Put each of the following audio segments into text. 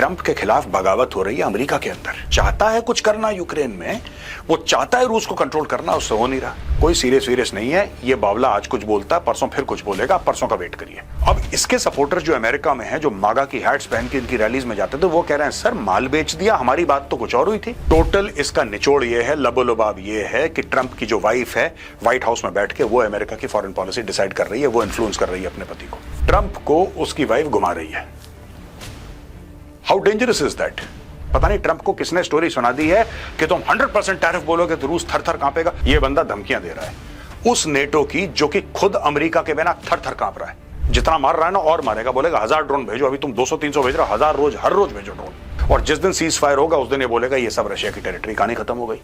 Trump के खिलाफ बगावत हो रही है अमेरिका के अंदर। चाहता है कुछ करना यूक्रेन में, वो चाहता है रूस को कंट्रोल करना, उससे हो नहीं रहा। कोई सीरियस नहीं है। ये बावला आज कुछ बोलता है, परसों फिर कुछ बोलेगा, परसों का वेट करिए। अब इसके सपोर्टर जो अमेरिका में हैं, जो मागा की हैट्स पहन के इनकी रैलीज में जाते थे, वो कह रहे हैं सर माल बेच दिया, हमारी बात तो कुछ और हुई थी। टोटल इसका निचोड़ ये है, लबोलुबाब ये है कि ट्रंप की जो वाइफ है व्हाइट हाउस में बैठ के वो अमेरिका की फॉरेन पॉलिसी डिसाइड कर रही है, वो इन्फ्लुएंस कर रही है अपने पति को। ट्रंप को उसकी वाइफ घुमा रही है। How dangerous is that? पता नहीं ट्रंप को किसने स्टोरी सुना दी है कि तुम 100% टैरिफ बोलोगे तो रूस थर थर कांपेगा। ये बंदा धमकियां दे रहा है उस नेटो की जो कि खुद अमेरिका के बिना थर थर कांप रहा है। जितना मार रहा है ना और मारेगा। बोलेगा 1000 ड्रोन भेजो, अभी तुम 200-300 भेज रहे हो, 1000 रोज, हर रोज भेजो ड्रोन। और जिस दिन सीज फायर होगा उस दिन ये बोलेगा ये सब रशिया की टेरिटरी। कहानी खत्म हो गई।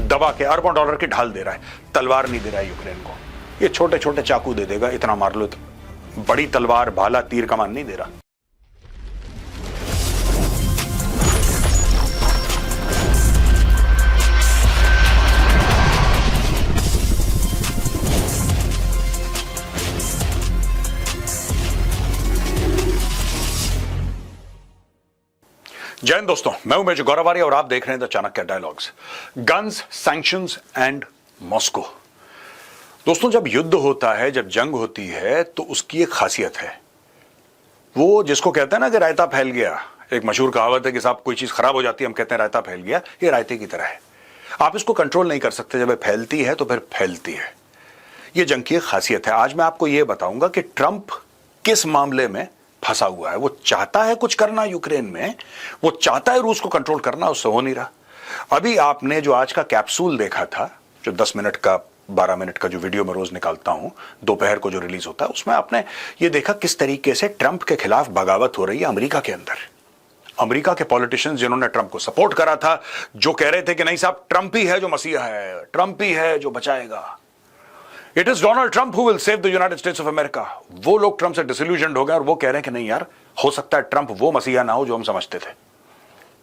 दबा के अरबों डॉलर की ढाल दे रहा है, तलवार नहीं दे रहा है यूक्रेन को। ये छोटे छोटे चाकू दे देगा, इतना मार लो। बड़ी तलवार, भाला, तीर कमान नहीं दे रहा। जय हिंद दोस्तों, मैं हूं मेजर गौरवारी और आप देख रहे हैं the Chanakya dialogues. Guns, sanctions and Moscow. दोस्तों, जब युद्ध होता है, जब जंग होती है तो उसकी एक खासियत है। वो जिसको कहते हैं ना कि रायता फैल गया। एक मशहूर कहावत है कि साहब कोई चीज खराब हो जाती है, हम कहते हैं रायता फैल गया। ये रायते की तरह है, आप इसको कंट्रोल नहीं कर सकते। जब ये फैलती है तो फिर फैलती है। ये जंग की एक खासियत है। आज मैं आपको यह बताऊंगा कि ट्रंप किस मामले में फंसा हुआ है। वो चाहता है कुछ करना यूक्रेन में, वो चाहता है रूस को कंट्रोल करना, उससे हो नहीं रहा। अभी आपने जो आज का कैप्सूल देखा था, जो 10 मिनट का 12 मिनट का जो वीडियो मैं रोज निकालता हूं, दोपहर को जो रिलीज होता है, उसमें आपने ये देखा किस तरीके से ट्रंप के खिलाफ बगावत हो रही है अमेरिका के अंदर। अमेरिका के पॉलिटिशियंस जिन्होंने ट्रंप को सपोर्ट करा था, जो कह रहे थे कि नहीं साहब ट्रंप ही है जो मसीहा है, ट्रंप ही है जो बचाएगा, it is Donald Trump who will save the United States of America. वो लोग ट्रंप से डिसइल्यूजन्ड हो गए और वो कह रहे हैं कि नहीं यार, हो सकता है ट्रंप वो मसीहा ना हो जो हम समझते थे।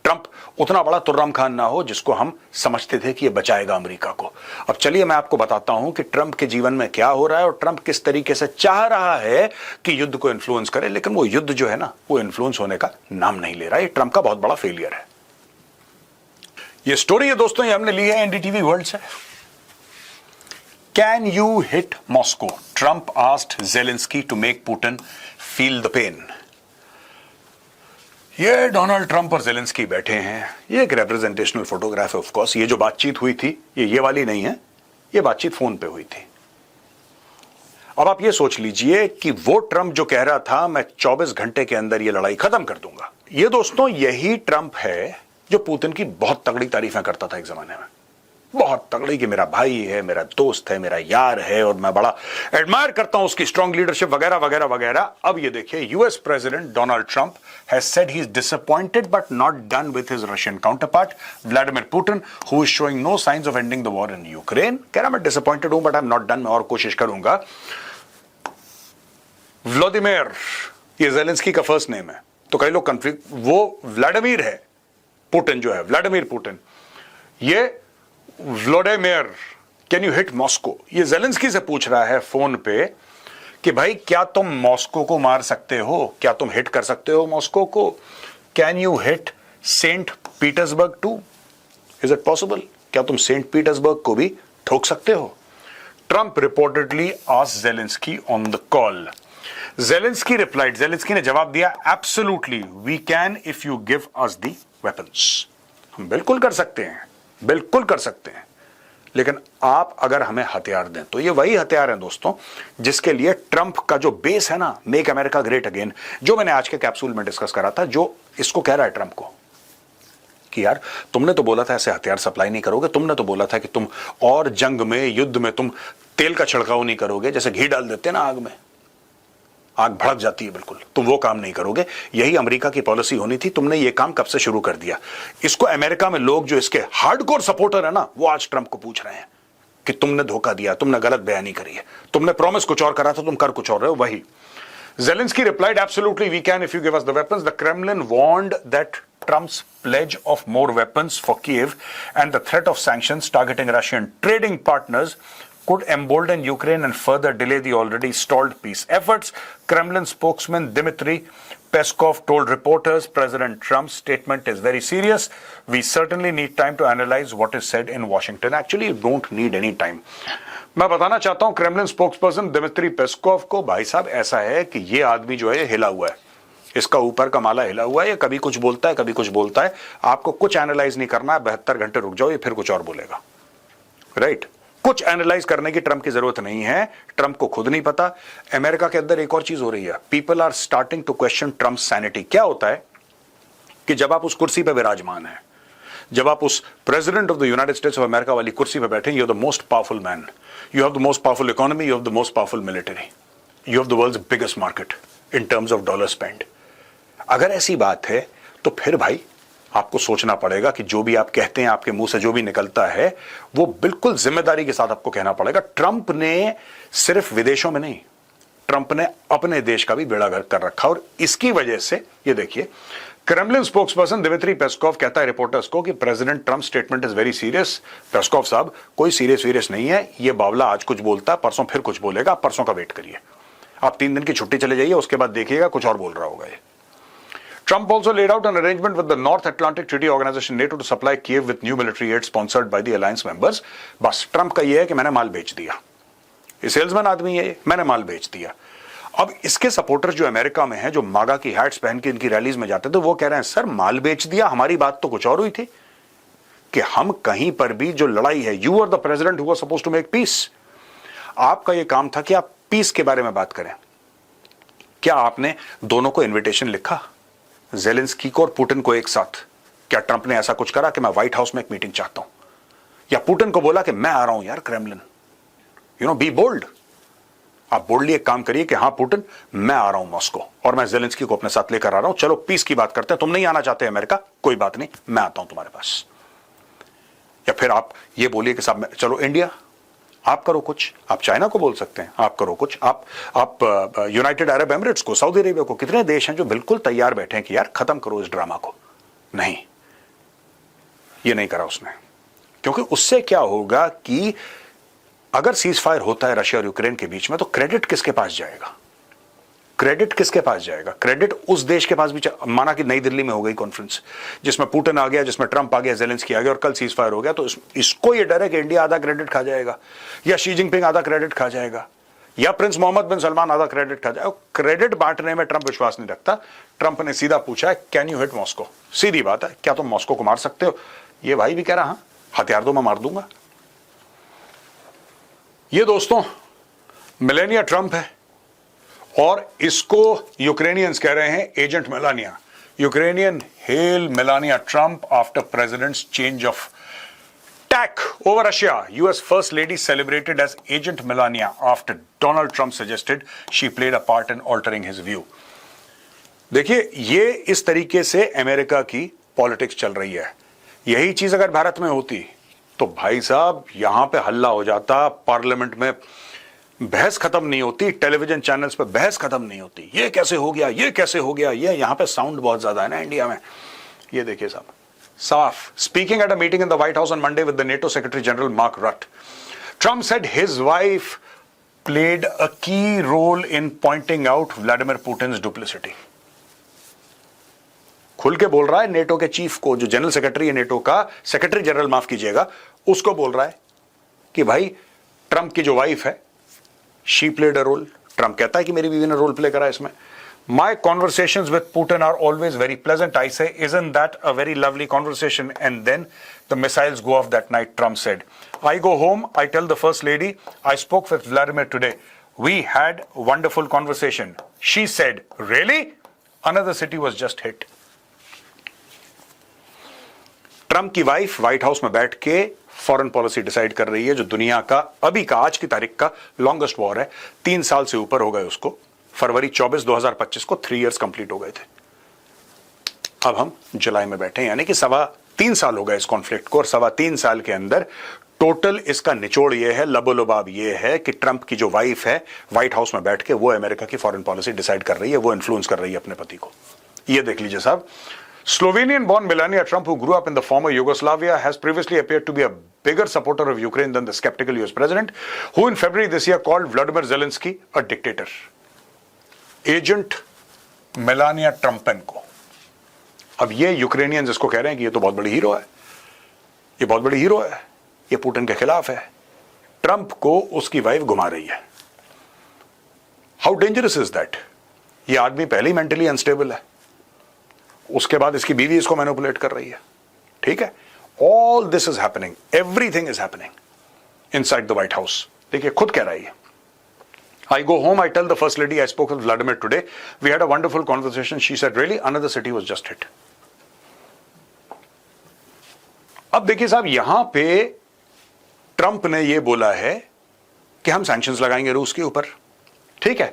ट्रंप उतना बड़ा तुर्रम खान ना हो जिसको हम समझते थे कि ये बचाएगा अमेरिका को। अब चलिए मैं आपको बताता हूं कि ट्रंप के जीवन में क्या हो रहा है और ट्रंप किस तरीके से चाह रहा है कि युद्ध को इन्फ्लुएंस करे, लेकिन वो युद्ध जो है ना, वो इन्फ्लुएंस होने का नाम नहीं ले रहा है। ये ट्रंप का बहुत बड़ा फेलियर है। ये स्टोरी है दोस्तों, ये हमने ली है एनडीटीवी वर्ल्ड से। Can you hit Moscow? Trump asked Zelensky to make Putin feel the pain. ये डोनाल्ड ट्रंप और जेलेंस्की बैठे हैं। ये एक रिप्रेजेंटेशनल फोटोग्राफ है ऑफ कोर्स। ये जो बातचीत हुई थी ये वाली नहीं है, ये बातचीत फोन पे हुई थी। अब आप ये सोच लीजिए कि वो ट्रंप जो कह रहा था मैं 24 घंटे के अंदर ये लड़ाई खत्म कर दूंगा, ये दोस्तों यही ट्रंप है जो पुतिन की बहुत तगड़ी तारीफें करता था एक जमाने में। बहुत तगड़ी कि मेरा भाई है, मेरा दोस्त है, मेरा यार है और मैं बड़ा एडमायर करता हूं उसकी स्ट्रांग लीडरशिप वगैरह वगैरह वगैरह। अब ये देखिए, US president Donald Trump has said he is disappointed but not done with his Russian counterpart Vladimir Putin who is showing no science of ending the war in Ukraine. कह रहा मैं disappointed हूं but I am not done, मैं और कोशिश करूंगा। Vladimir, ये Zelensky का फर्स्ट नेम है तो कई लोग कंफ्यूज, वो व्लादिमीर है, पुतिन जो है व्लादिमीर पुतिन। ये Vladimir, can you hit Moscow? ये जेलेंस्की से पूछ रहा है फोन पे कि भाई क्या तुम मॉस्को को मार सकते हो, क्या तुम हिट कर सकते हो मॉस्को को? Can you hit Saint Petersburg too? Is it possible? क्या तुम सेंट पीटर्सबर्ग को भी ठोक सकते हो? Trump reportedly asked Zelensky on the call. Zelensky replied, Zelensky ने जवाब दिया, absolutely we can if you give us the weapons. हम बिल्कुल कर सकते हैं, बिल्कुल कर सकते हैं, लेकिन आप अगर हमें हथियार दें। तो ये वही हथियार है दोस्तों जिसके लिए ट्रंप का जो बेस है ना, मेक अमेरिका ग्रेट अगेन, जो मैंने आज के कैप्सूल में डिस्कस करा था, जो इसको कह रहा है ट्रंप को कि यार तुमने तो बोला था ऐसे हथियार सप्लाई नहीं करोगे, तुमने तो बोला था कि तुम और जंग में, युद्ध में तुम तेल का छिड़काव नहीं करोगे, जैसे घी डाल देते ना आग में, आग भड़क जाती है बिल्कुल, तुम वो काम नहीं करोगे। यही अमेरिका की पॉलिसी होनी थी, तुमने ये काम कब से शुरू कर दिया? इसको अमेरिका में लोग जो इसके हार्डकोर सपोर्टर है ना, वो आज ट्रंप को पूछ रहे हैं कि तुमने धोखा दिया, तुमने गलत बयानी करी है, तुमने प्रॉमिस कुछ और करा था, तुम कर कुछ और रहे हो। वही Zelensky replied, absolutely we can if you give us the weapons. The Kremlin warned that Trump's pledge of more weapons for Kiev and the threat of sanctions targeting Russian trading partners could embolden Ukraine and further delay the already stalled peace efforts. Kremlin spokesman Dmitry Peskov told reporters President Trump's statement is very serious. We certainly need time to analyze what is said in Washington. Actually, you don't need any time. मैं बताना चाहता हूं Kremlin spokesperson Dmitry Peskov को, भाई साहब ऐसा है कि ये आदमी जो है हिला हुआ है, इसका ऊपर का माला हिला हुआ है, ये कभी कुछ बोलता है कभी कुछ बोलता है, आपको कुछ एनालाइज नहीं करना है, 72 घंटे रुक जाओ, ये फिर कुछ और बोलेगा, राइट? कुछ एनालाइज करने की ट्रंप की जरूरत नहीं है, ट्रंप को खुद नहीं पता। अमेरिका के अंदर एक और चीज हो रही है, people are starting to question Trump sanity. क्या होता है कि जब आप उस कुर्सी पर विराजमान है, जब आप उस president of the United States of America वाली कुर्सी पर बैठे, you are the most powerful man, you have the most powerful economy, you have the most powerful military, you have the world's biggest market in terms of dollar spend. अगर ऐसी बात है तो फिर भाई आपको सोचना पड़ेगा कि जो भी आप कहते हैं, आपके मुंह से जो भी निकलता है, वो बिल्कुल जिम्मेदारी के साथ आपको कहना पड़ेगा। ट्रंप ने सिर्फ विदेशों में नहीं, ट्रंप ने अपने देश का भी बेड़ा गर्क कर रखा, और इसकी वजह से ये देखिए, क्रेमलिन स्पोक्सपर्सन दिमित्री पेस्कोव कहता है रिपोर्टर्स को कि president Trump statement is very serious. Peskov साहब, कोई सीरियस नहीं है, ये बावला आज कुछ बोलता है, परसों फिर कुछ बोलेगा, आप परसों का वेट करिए, आप 3 दिन की छुट्टी चले जाइए, उसके बाद देखिएगा कुछ और बोल रहा होगा ये। Trump also laid out an arrangement with the North Atlantic Treaty Organization NATO to supply Kiev with new military aid sponsored by the alliance members. बस ट्रंप का ये है कि मैंने माल बेच दिया, ये सेल्समैन आदमी है, मैंने माल बेच दिया। अब इसके सपोर्टर्स जो अमेरिका में हैं, जो मागा की हैट्स पहन के इनकी रैलीज में जाते थे, वो कह रहे हैं सर माल बेच दिया, हमारी बात तो कुछ और हुई थी कि हम कहीं पर भी जो लड़ाई है, you are the president who was supposed to make peace, आपका ये काम था कि आप पीस के बारे में बात करें। क्या आपने दोनों को इन्विटेशन लिखा, ज़ेलेंस्की को और पुतिन को एक साथ? क्या ट्रंप ने ऐसा कुछ करा कि मैं व्हाइट हाउस में एक मीटिंग चाहता हूं, या पुतिन को बोला कि मैं आ रहा हूं यार Kremlin? You know, be bold. आप बोल्डली एक काम करिए कि हां पुतिन, मैं आ रहा हूं मॉस्को, और मैं ज़ेलेंस्की को अपने साथ लेकर आ रहा हूं, चलो पीस की बात करते हैं, तुम नहीं आना चाहते अमेरिका, कोई बात नहीं, मैं आता हूं तुम्हारे पास। या फिर आप ये बोलिए कि साहब चलो इंडिया, आप करो कुछ, आप चाइना को बोल सकते हैं, आप करो कुछ, आप यूनाइटेड अरब एमिरेट्स को, सऊदी अरेबिया को, कितने देश हैं जो बिल्कुल तैयार बैठे हैं कि यार खत्म करो इस ड्रामा को। नहीं, ये नहीं करा उसने, क्योंकि उससे क्या होगा कि अगर सीज फायर होता है रशिया और यूक्रेन के बीच में, तो क्रेडिट किसके पास जाएगा? क्रेडिट किसके पास जाएगा? क्रेडिट उस देश के पास भी। माना कि नई दिल्ली में हो गई कॉन्फ्रेंस, जिसमें पुतिन आ गया, जिसमें ट्रंप आ गया, ज़ेलेंस्की आ गया, और कल सीज फायर हो गया, तो इसको ये डर है कि इंडिया आधा क्रेडिट खा जाएगा, या शी जिनपिंग आधा क्रेडिट खा जाएगा, या प्रिंस मोहम्मद बिन सलमान आधा क्रेडिट खा जाएगा। क्रेडिट बांटने में ट्रंप विश्वास नहीं रखता। ट्रंप ने सीधा पूछा है, कैन यू हिट मॉस्को? सीधी बात है, क्या तुम मॉस्को को मार सकते हो? ये भाई भी कह रहा, हाँ हथियार दो, मैं मार दूंगा। ये दोस्तों मिलेनिया ट्रंप है, और इसको यूक्रेनियंस कह रहे हैं agent Melania. Ukrainian hail Melania Trump after president's change of tack over Russia. US first lady celebrated as agent Melania after Donald Trump suggested she played a part in altering his view. देखिए, ये इस तरीके से America की politics चल रही है। यही चीज अगर भारत में होती तो भाई साहब यहां पे हल्ला हो जाता, पार्लियामेंट में बहस खत्म नहीं होती, टेलीविजन चैनल्स पे बहस खत्म नहीं होती, ये कैसे हो गया, ये कैसे हो गया। ये यहां पे साउंड बहुत ज्यादा है ना इंडिया में। ये देखिए साहब, साफ speaking at a meeting in the White House on Monday with the NATO secretary general Mark Rutte, Trump said his wife played a key role in pointing out Vladimir Putin's duplicity. खुल के बोल रहा है NATO के chief को, जो general secretary है NATO का, सेक्रेटरी जनरल माफ कीजिएगा, उसको बोल रहा है कि भाई ट्रंप की जो वाइफ है, she played a role. Trump कहता है कि मेरी बीवी ने रोल प्ले करा इसमें। My conversations with Putin are always very pleasant. I say, isn't that a very lovely conversation? And then the missiles go off that night, Trump said. I go home, I tell the first lady I spoke with Vladimir today, we had wonderful conversation. She said, really? Another city was just hit. Trump की wife White House में बैठ के foreign policy decide कर रही है, जो दुनिया का अभी का आज की तारीख का लॉन्गेस्ट वॉर है। 3 साल से ऊपर हो गए उसको। फरवरी 24, 2025 को 3 इयर्स कंप्लीट हो गए थे। अब हम जुलाई में बैठे हैं, यानी कि 3.25 साल हो गए इस कॉन्फ्लिक्ट को, और 3.25 साल के अंदर टोटल इसका निचोड़ ये है, लबोलुबाब ये है कि ट्रंप की जो वाइफ है व्हाइट हाउस में बैठ के वो अमेरिका की फॉरेन पॉलिसी डिसाइड कर रही है, वो इन्फ्लुएंस कर रही है अपने पति को। ये देख लीजिए साहब, Slovenian-born Melania Trump, who grew up in the former Yugoslavia, has previously appeared to be a bigger supporter of Ukraine than the skeptical US president, who in February this year called Vladimir Zelensky a dictator. Agent Melania Trumpenko. अब ये Ukrainians इसको कह रहे हैं कि ये तो बहुत बड़ी हीरो है, ये बहुत बड़ी हीरो है, ये पुतिन के खिलाफ है, ट्रंप को उसकी वाइफ घुमा रही है. How dangerous is that? ये आदमी पहले ही मेंटली अनस्टेबल है, उसके बाद इसकी बीवी इसको मैनिपुलेट कर रही है. ठीक है, all this is happening, everything is happening inside the White house. देखिए खुद कह रही है. I go home, I tell the first lady I spoke with Vladimir today. We had a wonderful conversation. She said, really, another city was just hit. अब देखिए साहब, यहां पे ट्रंप ने ये बोला है कि हम सैंक्शंस लगाएंगे रूस के ऊपर. ठीक है,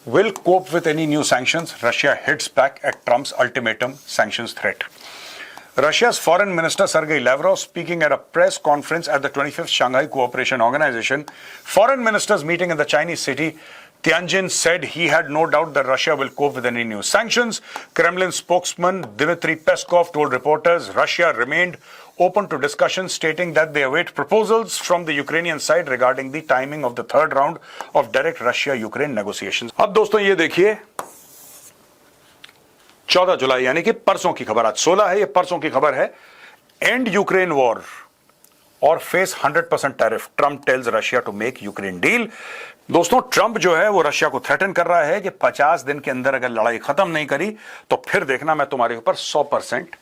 will cope with any new sanctions. Russia hits back at Trump's ultimatum sanctions threat. Russia's foreign minister Sergei Lavrov speaking at a press conference at the 25th Shanghai Cooperation Organization foreign ministers meeting in the Chinese city Tianjin said he had no doubt that Russia will cope with any new sanctions. Kremlin spokesman Dmitry Peskov told reporters Russia remained open to discussion, stating that they await proposals from the Ukrainian side regarding the timing of the third round of direct Russia-Ukraine negotiations. अब दोस्तों ये देखिए, 14 जुलाई यानी कि परसों की खबर, आज 16 है, ये परसों की खबर है. End Ukraine war or face 100% tariff. Trump tells Russia to make Ukraine deal. दोस्तों ट्रंप जो है वो रशिया को थ्रेटन कर रहा है कि 50 दिन के अंदर अगर लड़ाई खत्म नहीं करी तो फिर देखना मैं तुम्हारे ऊपर 100%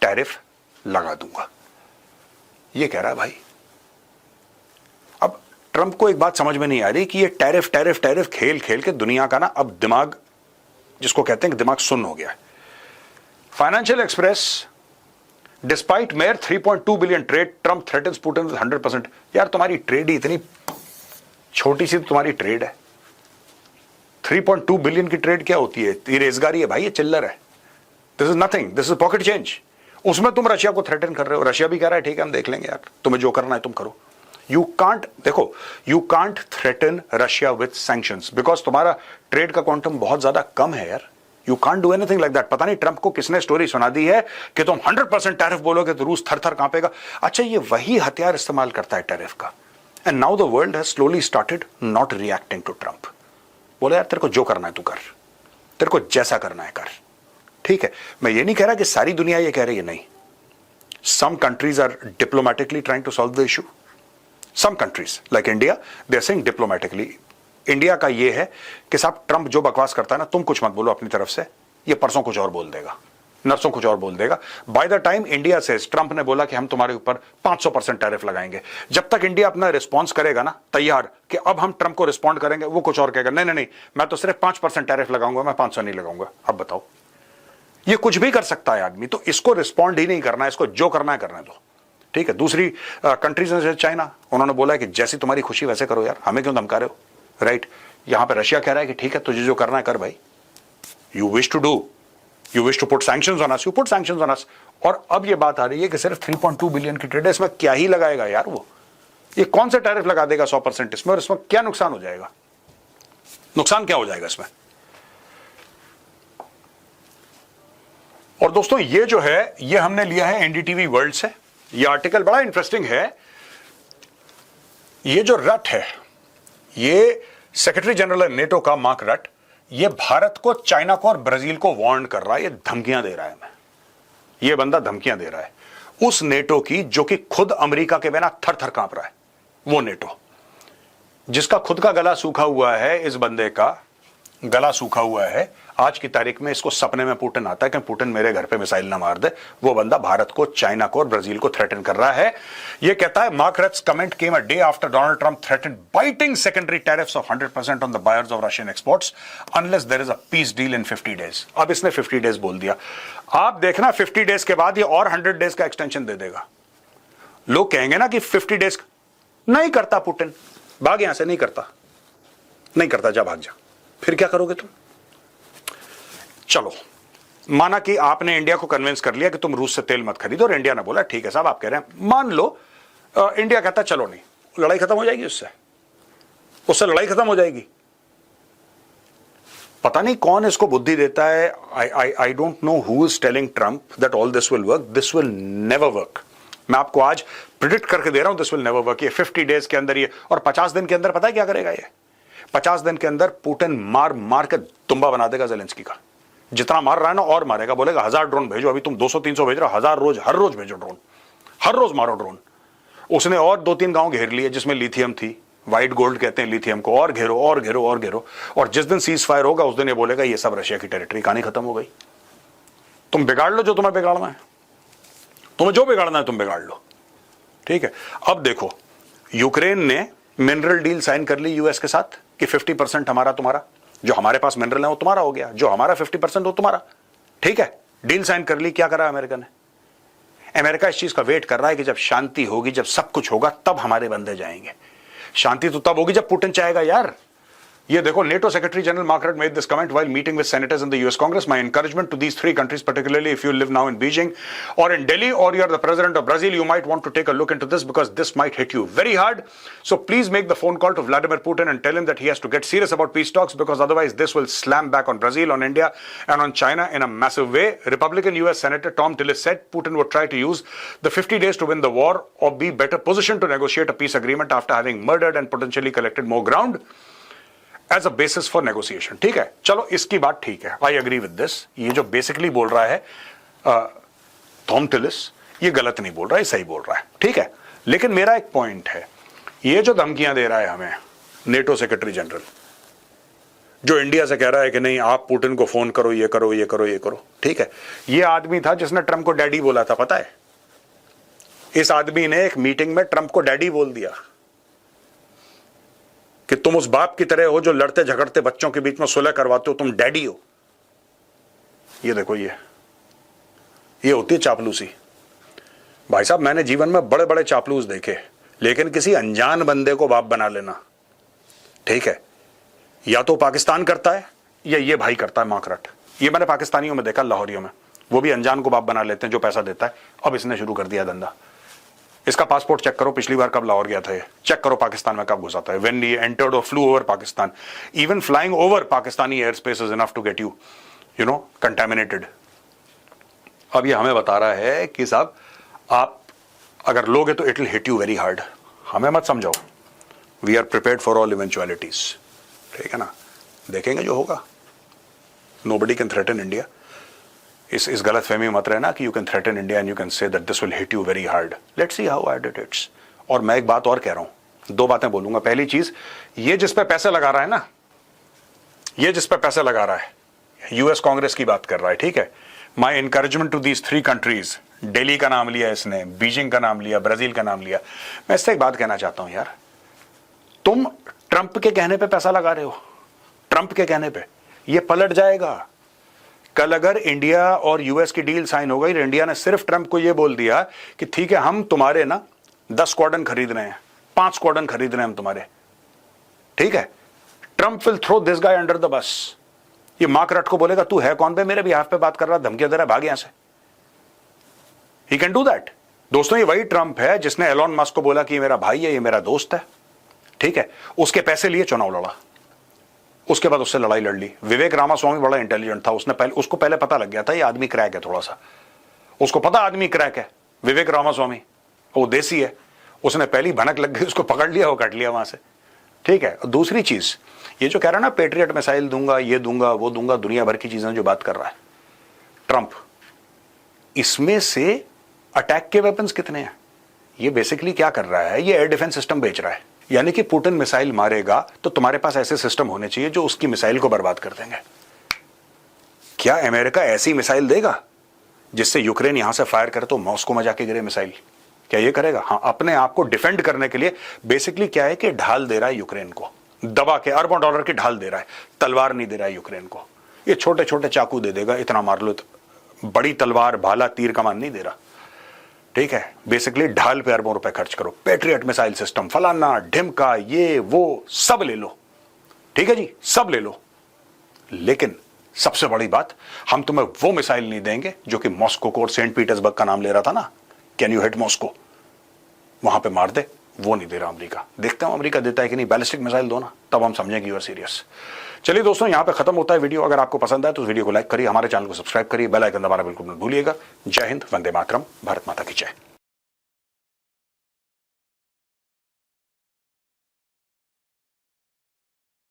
टैरिफ लगा दूंगा. ये कह रहा है भाई. अब ट्रंप को एक बात समझ में नहीं आ रही कि ये टैरिफ टैरिफ टैरिफ खेल खेल के दुनिया का ना अब दिमाग, जिसको कहते हैं कि दिमाग सुन्न हो गया है. Financial express, despite mayor 3.2 billion trade, Trump threatens Putin with 100%. यार तुम्हारी ट्रेड ही इतनी छोटी सी, तुम्हारी ट्रेड है. 3.2 बिलियन की ट्रेड क्या होती है? ये रेजगारी है भाई, ये चिल्लर है. This is nothing, this is pocket change. उसमें तुम रशिया को थ्रेटन कर रहे हो. रशिया भी कह रहा है ठीक है हम देख लेंगे यार, तुम्हें जो करना है तुम करो. यू कांट, देखो you can't threaten Russia with sanctions because तुम्हारा ट्रेड का क्वांटम बहुत ज्यादा कम है यार. You can't do anything like that. पता नहीं ट्रंप को किसने स्टोरी सुना दी है कि तुम 100% टैरिफ बोलोगे तो रूस थर थर कांपेगा. अच्छा, ये वही हथियार इस्तेमाल करता है टैरिफ का. And now the world has slowly started not reacting to Trump. बोले यार तेरे को जो करना है तू कर, तेरे को जैसा करना है कर. ठीक है, मैं ये नहीं कह रहा कि सारी दुनिया ये कह रही है, नहीं. Some countries are diplomatically trying to solve the issue. Some countries like India, they are saying diplomatically. India का ये है कि साहब ट्रंप जो बकवास करता है ना, तुम कुछ मत बोलो अपनी तरफ से, ये परसों कुछ और बोल देगा, नरसों कुछ और बोल देगा. बाय द टाइम इंडिया से ट्रंप ने बोला कि हम तुम्हारे ऊपर 500% टैरिफ लगाएंगे, जब तक इंडिया अपना रिस्पॉन्स करेगा ना तैयार कि अब हम ट्रंप को रिस्पॉन्ड करेंगे, वो कुछ और कहेगा नहीं नहीं नहीं मैं तो सिर्फ 5% टैरिफ लगाऊंगा, मैं 500 नहीं लगाऊंगा. अब बताओ, ये कुछ भी कर सकता है आदमी, तो इसको रिस्पॉन्ड ही नहीं करना है, इसको जो करना है करने दो. ठीक है, दूसरी कंट्रीज जैसे चाइना, उन्होंने बोला है कि जैसी तुम्हारी खुशी वैसे करो यार, हमें क्यों धमका रहे हो. राइट, यहां पे रशिया कह रहा है कि ठीक है तुझे जो करना है कर भाई. You wish to do, you wish to put sanctions on us, you put sanctions on us. और अब ये बात आ रही है कि सिर्फ 3.2 बिलियन की ट्रेड है, इसमें क्या ही लगाएगा यार वो. ये कौन से टैरिफ लगा देगा 100% इसमें, और इसमें क्या नुकसान हो जाएगा? नुकसान क्या हो जाएगा इसमें? और दोस्तों ये जो है ये हमने लिया है एनडीटीवी वर्ल्ड से. ये आर्टिकल बड़ा इंटरेस्टिंग है. ये जो रट है, ये सेक्रेटरी जनरल है नेटो का मार्क रट, ये भारत को, चाइना को और ब्राजील को वार्न कर रहा है, ये धमकियां दे रहा है. मैं, ये बंदा धमकियां दे रहा है उस नेटो की जो कि खुद अमेरिका के बिना थर थर कांप रहा है. वो नेटो जिसका खुद का गला सूखा हुआ है, इस बंदे का गला सूखा हुआ है. आज की तारीख में इसको सपने में पुतिन आता है कि पुतिन मेरे घर पे मिसाइल ना मार दे. वो बंदा भारत को, चाइना को और ब्राजील को थ्रेटन कर रहा है. ये कहता है Mark Rutte's comment came a day after Donald Trump threatened biting secondary tariffs of 100% on the buyers of Russian exports unless there is a peace deal in 50 days. अब इसने 50 डेज बोल दिया. आप देखना 50 डेज के बाद ये और 100 डेज का एक्सटेंशन दे देगा. लोग कहेंगे ना कि 50 डेज नहीं करता पुतिन, भाग यहां से, नहीं करता, नहीं करता, जा भाग जा. फिर क्या करोगे तुम? चलो, माना कि आपने इंडिया को कन्विंस कर लिया कि तुम रूस से तेल मत खरीदो, और इंडिया ने बोला ठीक है साहब आप कह रहे हैं, मान लो इंडिया कहता चलो नहीं, लड़ाई खत्म हो जाएगी, उससे लड़ाई खत्म हो जाएगी. पता नहीं कौन इसको बुद्धि देता है. I don't know who is telling Trump that all this will work. This will never work. मैं आपको आज प्रिडिक्ट करके दे रहा हूं, दिस विल नेवर वर्क. ये 50 डेज के अंदर ये, और 50 दिन के अंदर पता है क्या करेगा ये? 50 दिन के अंदर पुतिन मार मार के तुम्बा बना देगा ज़ेलेंस्की का. जितना मार रहा है ना और मारेगा. बोलेगा 1000 ड्रोन भेजो. अभी तुम 200-300 भेज रहे हो, 1000 रोज, हर रोज भेजो ड्रोन, हर रोज मारो ड्रोन. उसने और 2-3 गांव घेर लिए जिसमें लिथियम थी, व्हाइट गोल्ड कहते हैं लिथियम को, और घेरो और घेरो और घेरो. और जिस दिन सीज फायर होगा उस दिन ये बोलेगा ये सब रशिया की टेरिटरी. कहानी खत्म हो गई. तुम बिगाड़ लो जो तुम्हें बिगाड़ना है, तुम्हें जो बिगाड़ना है तुम बिगाड़ लो. ठीक है. अब देखो, यूक्रेन ने मिनरल डील साइन कर ली यूएस के साथ कि 50% हमारा तुम्हारा. जो हमारे पास मिनरल है वो तुम्हारा हो गया, जो हमारा 50% वो तुम्हारा. ठीक है, डील साइन कर ली. क्या करा अमेरिका ने? अमेरिका इस चीज का वेट कर रहा है कि जब शांति होगी, जब सब कुछ होगा, तब हमारे बंदे जाएंगे. शांति तो तब होगी जब पुतिन चाहेगा यार. ये देखो, NATO Secretary General Mark Rutte made this comment while meeting with senators in the US Congress. My encouragement to these 3 countries, particularly if you live now in Beijing or in Delhi or you are the president of Brazil, you might want to take a look into this because this might hit you very hard. So please make the phone call to Vladimir Putin and tell him that he has to get serious about peace talks because otherwise this will slam back on Brazil, on India and on China in a massive way. Republican US Senator Tom Tillis said Putin would try to use the 50 days to win the war or be better positioned to negotiate a peace agreement after having murdered and potentially collected more ground as a basis for negotiation. ठीक है, चलो इसकी बात ठीक है, I agree with this. ये जो basically बोल रहा है टॉम टिलिस, ये गलत नहीं बोल रहा है, सही बोल रहा है. ठीक है, लेकिन मेरा एक पॉइंट है, ये जो धमकियां दे रहा है हमें नेटो सेक्रेटरी जनरल, जो इंडिया से कह रहा है कि नहीं आप पुतिन को फोन करो, ये करो ये करो ये करो. ठीक है, ये आदमी था जिसने ट्रंप को डैडी बोला था, पता है? इस आदमी ने एक मीटिंग में ट्रंप को डैडी बोल दिया कि तुम उस बाप की तरह हो जो लड़ते झगड़ते बच्चों के बीच में सुलह करवाते हो, तुम डैडी हो. ये देखो, ये होती है चापलूसी. भाई साहब, मैंने जीवन में बड़े बड़े चापलूस देखे, लेकिन किसी अनजान बंदे को बाप बना लेना, ठीक है, या तो पाकिस्तान करता है या ये भाई करता है, मार्क रट. ये मैंने पाकिस्तानियों में देखा, लाहौरियों में, वो भी अनजान को बाप बना लेते हैं जो पैसा देता है. अब इसने शुरू कर दिया धंधा. इसका पासपोर्ट चेक करो, पिछली बार कब लाहौर गया था ये, चेक करो पाकिस्तान में कब घुसा था. व्हेन ही एंटर्ड और flew over Pakistan, even flying over Pakistani air space is enough to get you know contaminated. अब ये हमें बता रहा है कि साहब आप अगर लोगे तो it will hit you very hard. हमें मत समझाओ, we are prepared for all eventualities. ठीक है ना, देखेंगे जो होगा. Nobody can threaten India. इस गलत फहमी मत रहना कि you can threaten India and you can say that this will hit you very hard. Let's see how hard it hits. और मैं एक बात और कह रहा हूं, 2 बातें बोलूंगा. पहली चीज, ये जिस पे पैसे लगा रहा है ना, ये जिस पे पैसे लगा रहा है, यूएस कांग्रेस की बात कर रहा है. ठीक है, my encouragement to these 3 countries. Delhi का नाम लिया इसने, बीजिंग का नाम लिया, ब्राजील का नाम लिया. मैं इससे एक बात कहना चाहता हूं यार, तुम ट्रंप के कहने पे पैसा लगा रहे हो, ट्रंप के कहने पे. ये पलट जाएगा. कल अगर इंडिया और यूएस की डील साइन हो गई, इंडिया ने सिर्फ ट्रंप को यह बोल दिया कि ठीक है हम तुम्हारे ना 10 स्क्वाड्रन खरीद रहे हैं, 5 स्क्वाड्रन खरीद रहे हैं हम तुम्हारे. ठीक है, Trump will throw this guy under the bus. ये मार्क रट को बोलेगा तू है कौन बे, मेरे बिहाफ पे बात कर रहा, धमकियां दे रहा, भाग यहां से. He can do that. दोस्तों, ये वही ट्रंप है जिसने एलॉन मस्क को बोला कि ये मेरा भाई है, ये मेरा दोस्त है. ठीक है, उसके पैसे लिए चुनाव लड़ा, उसके बाद उससे लड़ाई लड़ ली. विवेक रामास्वामी बड़ा इंटेलिजेंट था, उसको पहले पता लग गया था ये आदमी क्रैक है. थोड़ा सा उसको पता आदमी क्रैक है. विवेक रामास्वामी वो देसी है, उसने पहली भनक लग गई, उसको पकड़ लिया, वो कट लिया वहां से. ठीक है. दूसरी चीज, ये जो कह रहा है ना पेट्रियट मिसाइल दूंगा, ये दूंगा, वो दूंगा, दुनिया भर की चीजें जो बात कर रहा है ट्रंप, इसमें से अटैक के वेपन्स कितने हैं? ये बेसिकली क्या कर रहा है, ये एयर डिफेंस सिस्टम बेच रहा है. यानी कि पुतिन मिसाइल मारेगा तो तुम्हारे पास ऐसे सिस्टम होने चाहिए जो उसकी मिसाइल को बर्बाद कर देंगे. क्या अमेरिका ऐसी मिसाइल देगा जिससे यूक्रेन यहां से फायर करे तो मॉस्को में जाके गिरे मिसाइल? क्या ये करेगा? हाँ, अपने आप को डिफेंड करने के लिए बेसिकली क्या है कि ढाल दे रहा है यूक्रेन को, दबा के अरबों डॉलर की ढाल दे रहा है, तलवार नहीं दे रहा है यूक्रेन को. ये छोटे छोटे चाकू दे देगा, इतना मार लो, बड़ी तलवार, भाला, तीर, कमान नहीं दे रहा. ठीक है, बेसिकली ढाल पे अरबों रुपए खर्च करो, पेट्रियट मिसाइल सिस्टम, फलाना ढिमका, ये वो सब ले लो. ठीक है जी, सब ले लो. लेकिन सबसे बड़ी बात, हम तुम्हें वो मिसाइल नहीं देंगे जो कि मॉस्को को और सेंट पीटर्सबर्ग का नाम ले रहा था ना, कैन यू हिट मॉस्को, वहां पे मार दे. वो नहीं दे रहा अमेरिका. देखते हैं अमेरिका देता है कि नहीं. बैलिस्टिक मिसाइल दो ना, तब हम समझेंगे यू आर सीरियस. चलिए दोस्तों, यहां पे खत्म होता है वीडियो। अगर आपको पसंद आए तो वीडियो को लाइक करिए, हमारे चैनल को सब्सक्राइब करिए, बेल आइकन दबाना बिल्कुल मत भूलिएगा। जय हिंद, वंदे मातरम, भारत माता की जय।